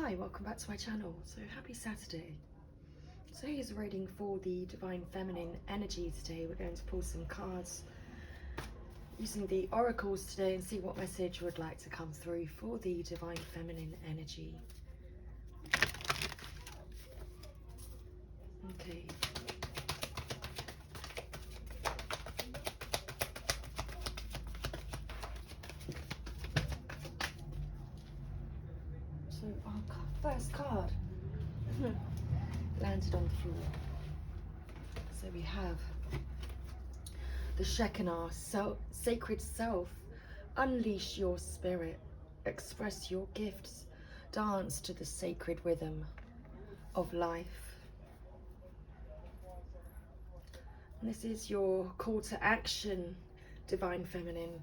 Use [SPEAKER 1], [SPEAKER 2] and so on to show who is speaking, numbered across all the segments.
[SPEAKER 1] Hi, welcome back to my channel. So happy Saturday. So here's a reading for the Divine Feminine energy today. We're going to pull some cards using the oracles today and see what message would like to come through for the Divine Feminine energy. Okay. So our first card landed on the floor. So we have the Shekinah, sacred self. Unleash your spirit, express your gifts, dance to the sacred rhythm of life. And this is your call to action, Divine Feminine,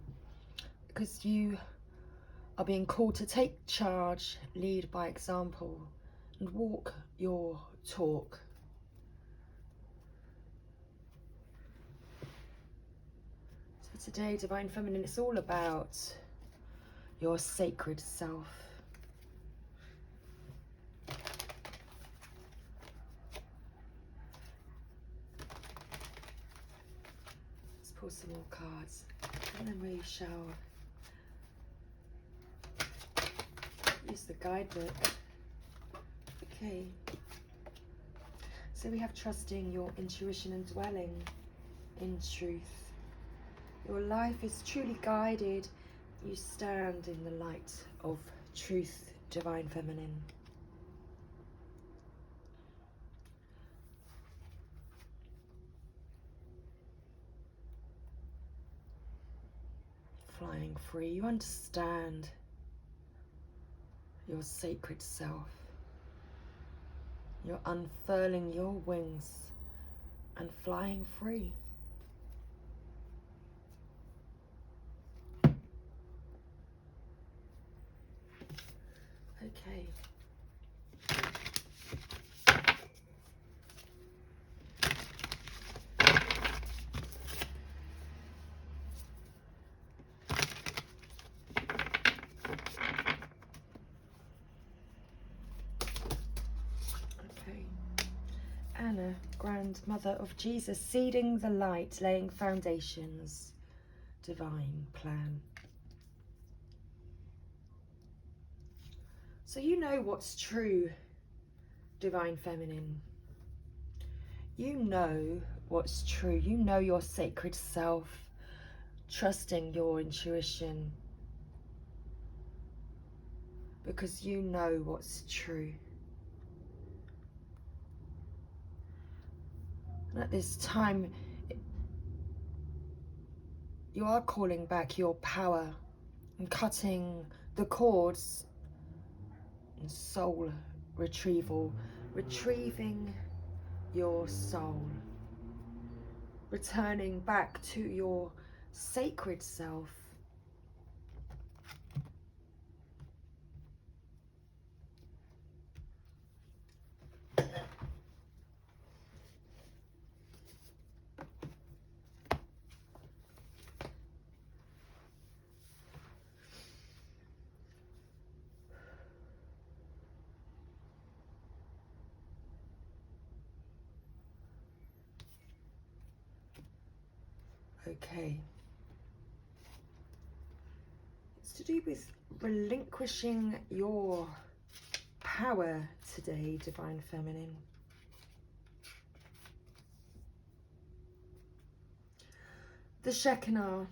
[SPEAKER 1] because you are being called to take charge, lead by example, and walk your talk. So today, Divine Feminine, it's all about your sacred self. Let's pull some more cards, and then we shall use the guidebook. Okay. So we have trusting your intuition and dwelling in truth. Your life is truly guided. You stand in the light of truth, Divine Feminine. Flying free. You understand your sacred self. You're unfurling your wings and flying free. Okay. Anna, grandmother of Jesus, seeding the light, laying foundations, divine plan. So you know what's true, Divine Feminine. You know what's true. You know your sacred self, trusting your intuition, because you know what's true. And at this time, you are calling back your power and cutting the cords and soul retrieval, retrieving your soul, returning back to your sacred self. Okay. It's to do with relinquishing your power today, Divine Feminine. The Shekinah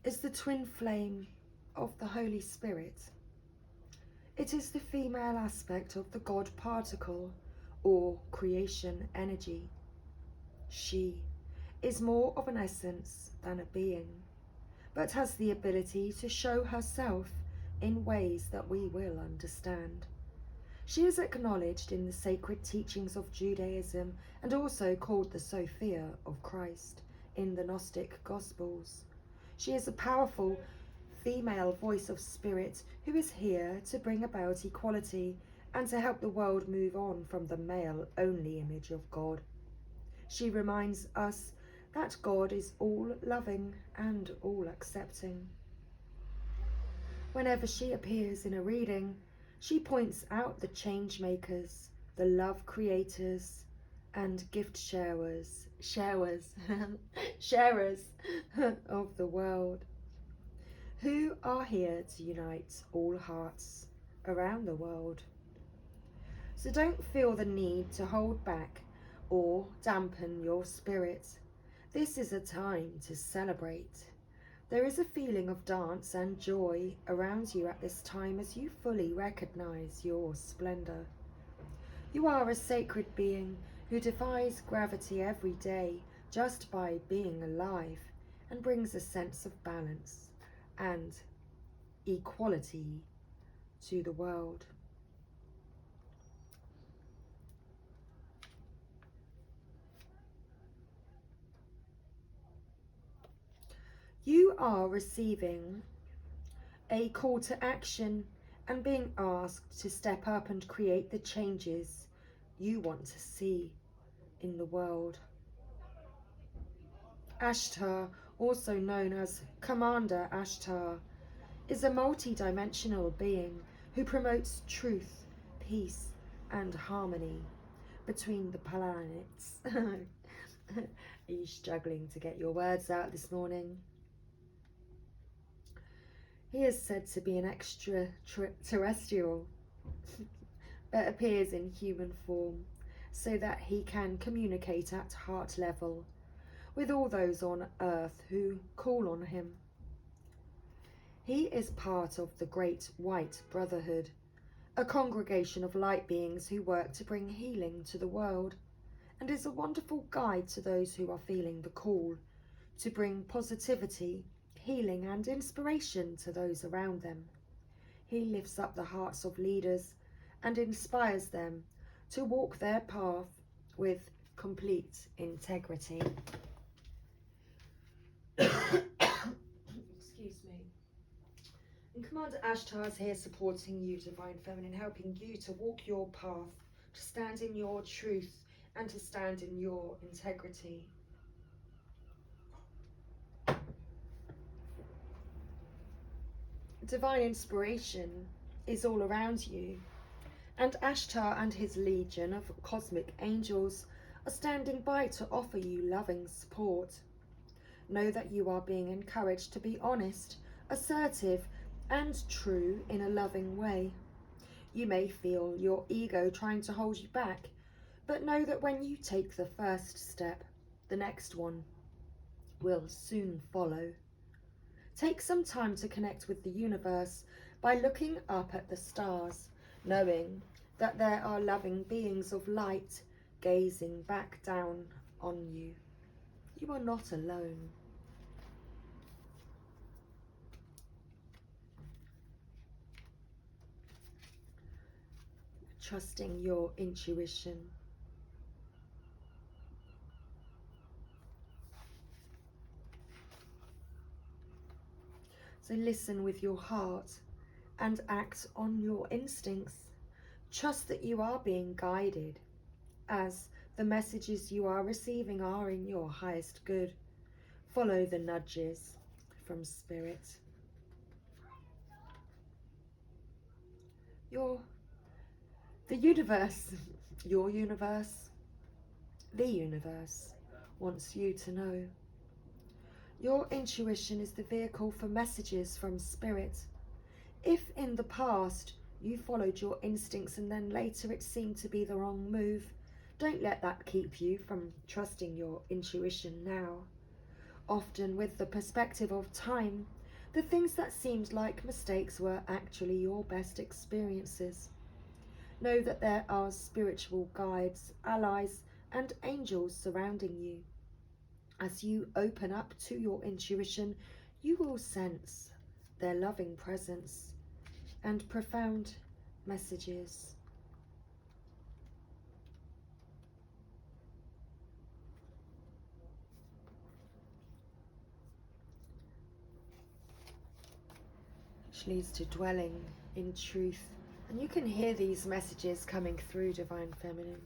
[SPEAKER 1] is the twin flame of the Holy Spirit. It is the female aspect of the God particle or creation energy. She is more of an essence than a being, but has the ability to show herself in ways that we will understand. She is acknowledged in the sacred teachings of Judaism and also called the Sophia of Christ in the Gnostic Gospels. She is a powerful female voice of spirit who is here to bring about equality and to help the world move on from the male-only image of God. She reminds us that God is all-loving and all-accepting. Whenever she appears in a reading, She points out the change makers, the love creators, and gift sharers of the world, who are here to unite all hearts around the world. So don't feel the need to hold back or dampen your spirit. This is a time to celebrate. There is a feeling of dance and joy around you at this time as you fully recognize your splendor. You are a sacred being who defies gravity every day just by being alive and brings a sense of balance and equality to the world. You are receiving a call to action and being asked to step up and create the changes you want to see in the world. Ashtar, also known as Commander Ashtar, is a multi-dimensional being who promotes truth, peace, and harmony between the planets. Are you struggling to get your words out this morning? He is said to be an extraterrestrial that appears in human form so that he can communicate at heart level with all those on earth who call on him. He is part of the Great White Brotherhood, a congregation of light beings who work to bring healing to the world, and is a wonderful guide to those who are feeling the call to bring positivity, healing and inspiration to those around them. He lifts up the hearts of leaders and inspires them to walk their path with complete integrity. Excuse me. And Commander Ashtar is here supporting you, Divine Feminine, helping you to walk your path, to stand in your truth and to stand in your integrity. Divine inspiration is all around you, and Ashtar and his legion of cosmic angels are standing by to offer you loving support. Know that you are being encouraged to be honest, assertive, and true in a loving way. You may feel your ego trying to hold you back, but know that when you take the first step, the next one will soon follow. Take some time to connect with the universe by looking up at the stars, knowing that there are loving beings of light gazing back down on you. You are not alone. Trusting your intuition. So listen with your heart and act on your instincts. Trust that you are being guided, as the messages you are receiving are in your highest good. Follow the nudges from Spirit. The universe wants you to know. Your intuition is the vehicle for messages from Spirit. If in the past you followed your instincts and then later it seemed to be the wrong move, don't let that keep you from trusting your intuition now. Often with the perspective of time, the things that seemed like mistakes were actually your best experiences. Know that there are spiritual guides, allies, and angels surrounding you. As you open up to your intuition, you will sense their loving presence and profound messages. Which leads to dwelling in truth. And you can hear these messages coming through, Divine Feminine.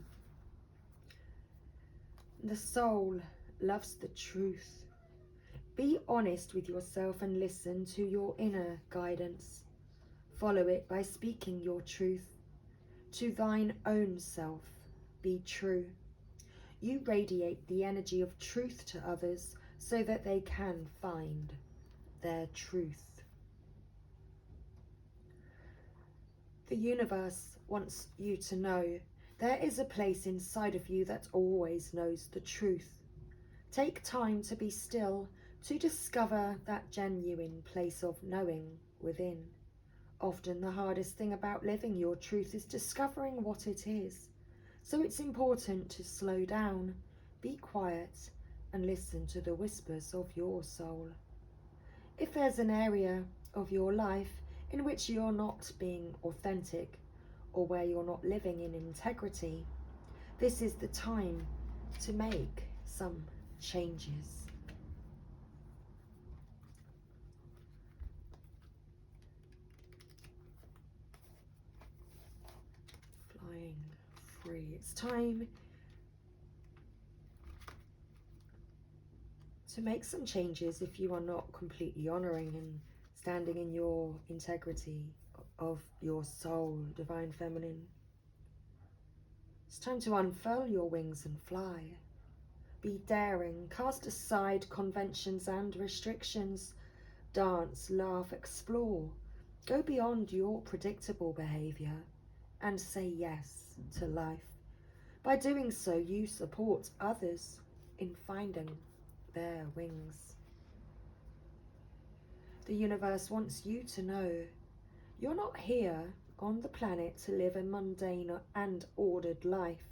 [SPEAKER 1] The soul loves the truth. Be honest with yourself and listen to your inner guidance. Follow it by speaking your truth. To thine own self be true. You radiate the energy of truth to others so that they can find their truth. The universe wants you to know there is a place inside of you that always knows the truth. Take time to be still, to discover that genuine place of knowing within. Often the hardest thing about living your truth is discovering what it is. So it's important to slow down, be quiet, and listen to the whispers of your soul. If there's an area of your life in which you're not being authentic, or where you're not living in integrity, this is the time to make some changes. Flying free. It's time to make some changes if you are not completely honouring and standing in your integrity of your soul, divine feminine. It's time to unfurl your wings and fly. Be daring, cast aside conventions and restrictions. Dance, laugh, explore. Go beyond your predictable behaviour and say yes to life. By doing so, you support others in finding their wings. The universe wants you to know you're not here on the planet to live a mundane and ordered life.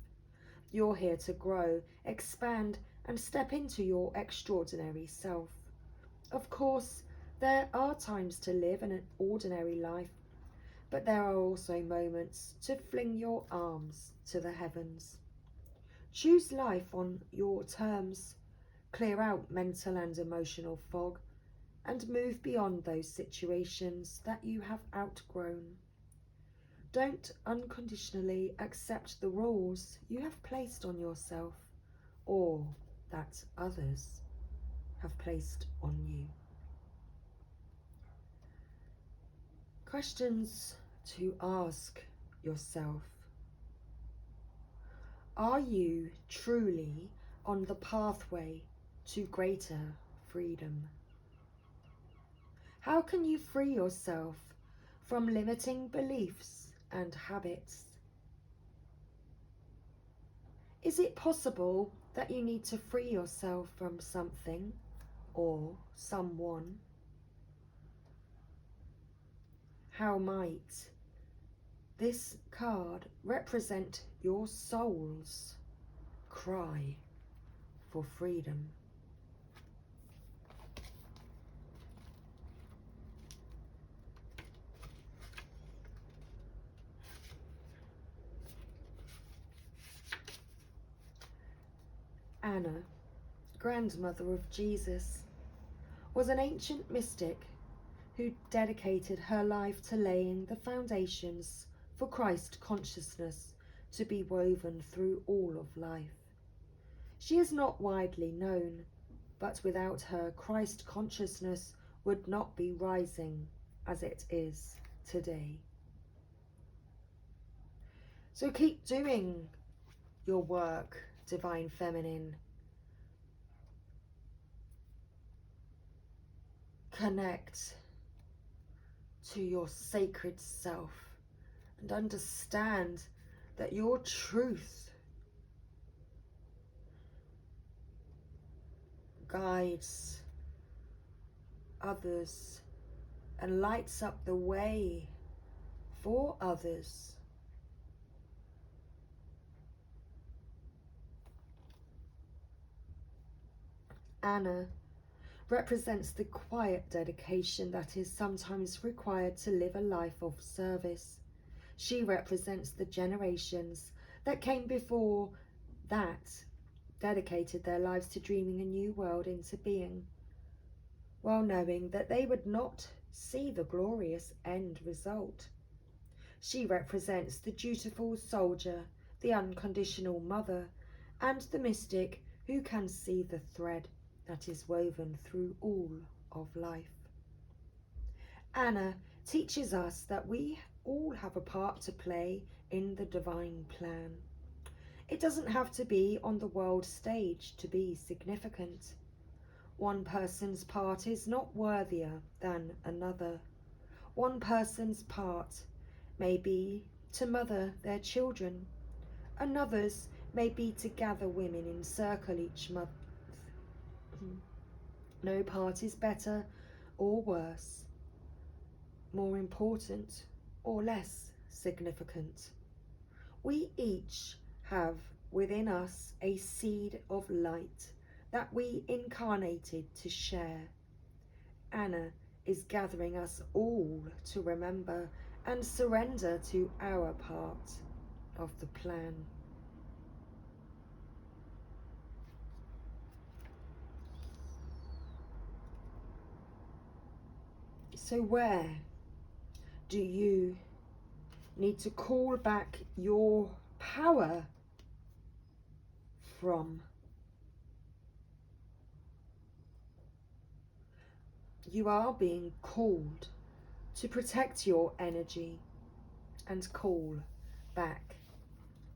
[SPEAKER 1] You're here to grow, expand, and step into your extraordinary self. Of course, there are times to live an ordinary life, but there are also moments to fling your arms to the heavens. Choose life on your terms. Clear out mental and emotional fog and move beyond those situations that you have outgrown. Don't unconditionally accept the rules you have placed on yourself or that others have placed on you. Questions to ask yourself. Are you truly on the pathway to greater freedom? How can you free yourself from limiting beliefs and habits? Is it possible that you need to free yourself from something or someone? How might this card represent your soul's cry for freedom? Anna, grandmother of Jesus, was an ancient mystic who dedicated her life to laying the foundations for Christ consciousness to be woven through all of life. She is not widely known, but without her, Christ consciousness would not be rising as it is today. So keep doing your work, divine feminine. Connect to your sacred self and understand that your truth guides others and lights up the way for others. Anna represents the quiet dedication that is sometimes required to live a life of service. She represents the generations that came before that dedicated their lives to dreaming a new world into being, while knowing that they would not see the glorious end result. She represents the dutiful soldier, the unconditional mother, and the mystic who can see the thread that is woven through all of life. Anna teaches us that we all have a part to play in the divine plan. It doesn't have to be on the world stage to be significant. One person's part is not worthier than another. One person's part may be to mother their children. Another's may be to gather women in circle each month. No part is better or worse, more important or less significant. We each have within us a seed of light that we incarnated to share. Anna is gathering us all to remember and surrender to our part of the plan. So where do you need to call back your power from? You are being called to protect your energy and call back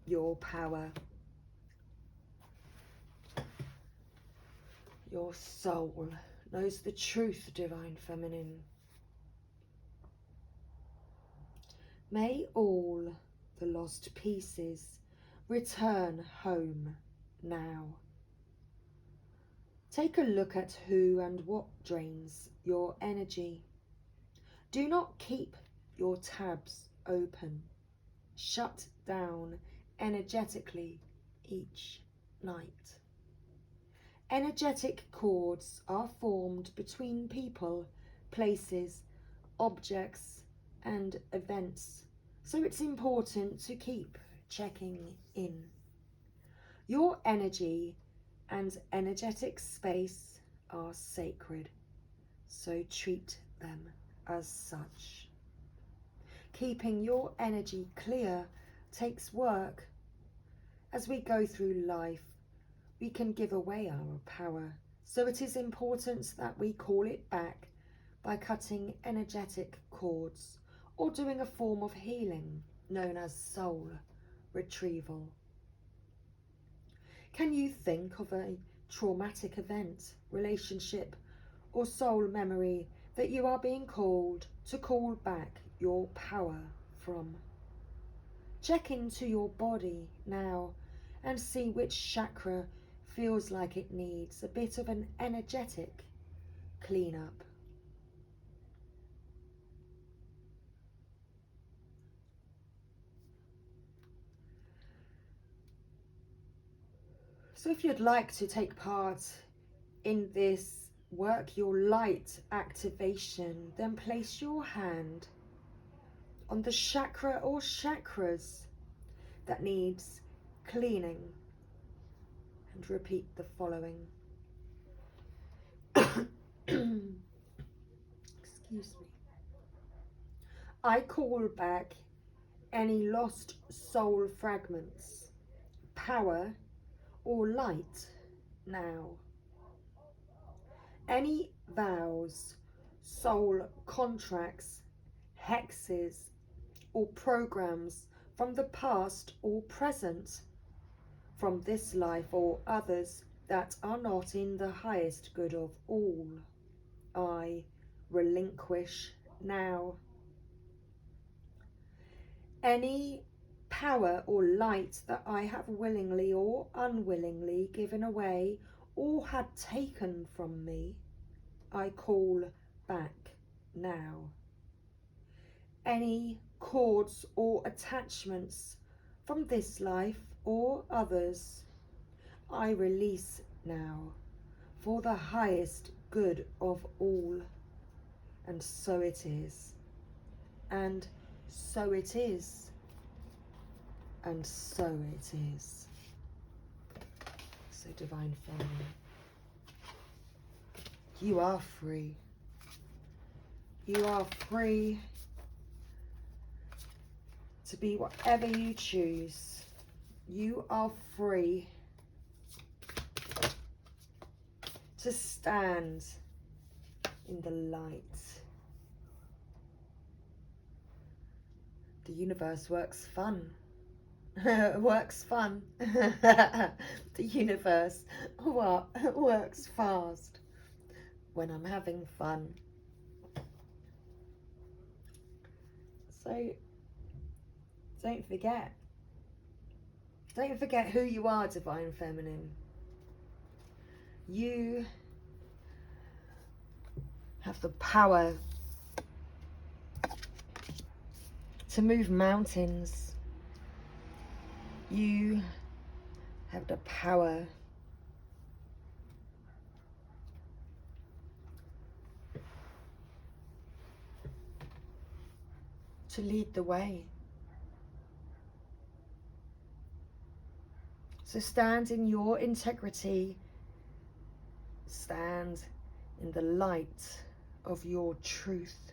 [SPEAKER 1] your power. Your soul knows the truth, Divine Feminine. May all the lost pieces return home now. Take a look at who and what drains your energy. Do not keep your tabs open. Shut down energetically each night. Energetic cords are formed between people, places, objects, and events, so it's important to keep checking in. Your energy and energetic space are sacred, so treat them as such. Keeping your energy clear takes work. As we go through life, we can give away our power, so it is important that we call it back by cutting energetic cords or doing a form of healing known as soul retrieval. Can you think of a traumatic event, relationship, or soul memory that you are being called to call back your power from? Check into your body now and see which chakra feels like it needs a bit of an energetic cleanup. So if you'd like to take part in this work your light activation, then place your hand on the chakra or chakras that needs cleaning and repeat the following. Excuse me. I call back any lost soul fragments, power or light now. Any vows, soul contracts, hexes or programs from the past or present, from this life or others that are not in the highest good of all, I relinquish now. Any power or light that I have willingly or unwillingly given away or had taken from me, I call back now. Any cords or attachments from this life or others, I release now for the highest good of all. And so it is. And so it is. And so it is. So Divine Feminine, you are free. You are free to be whatever you choose. You are free to stand in the light. The universe works fun. Works fun. The universe works fast when I'm having fun. So don't forget who you are, Divine Feminine. You have the power to move mountains. You have the power to lead the way. So stand in your integrity. Stand in the light of your truth.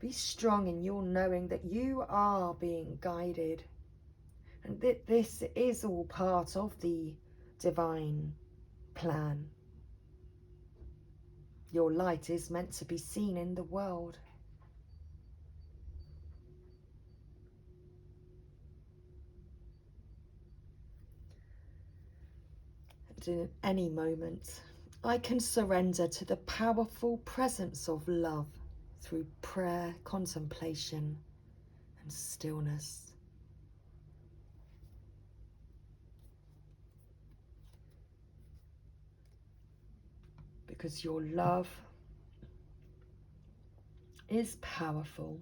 [SPEAKER 1] Be strong in your knowing that you are being guided, and that this is all part of the divine plan. Your light is meant to be seen in the world. And in any moment, I can surrender to the powerful presence of love through prayer, contemplation, and stillness. Because your love is powerful,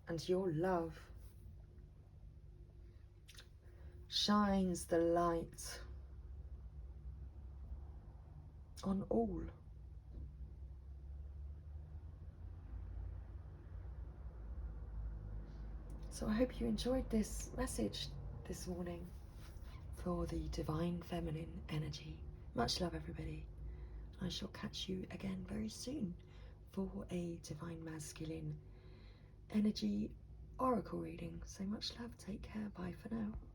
[SPEAKER 1] and your love shines the light on all. So I hope you enjoyed this message this morning for the Divine Feminine energy. Much love, everybody. I shall catch you again very soon for a Divine Masculine energy oracle reading. So much love. Take care. Bye for now.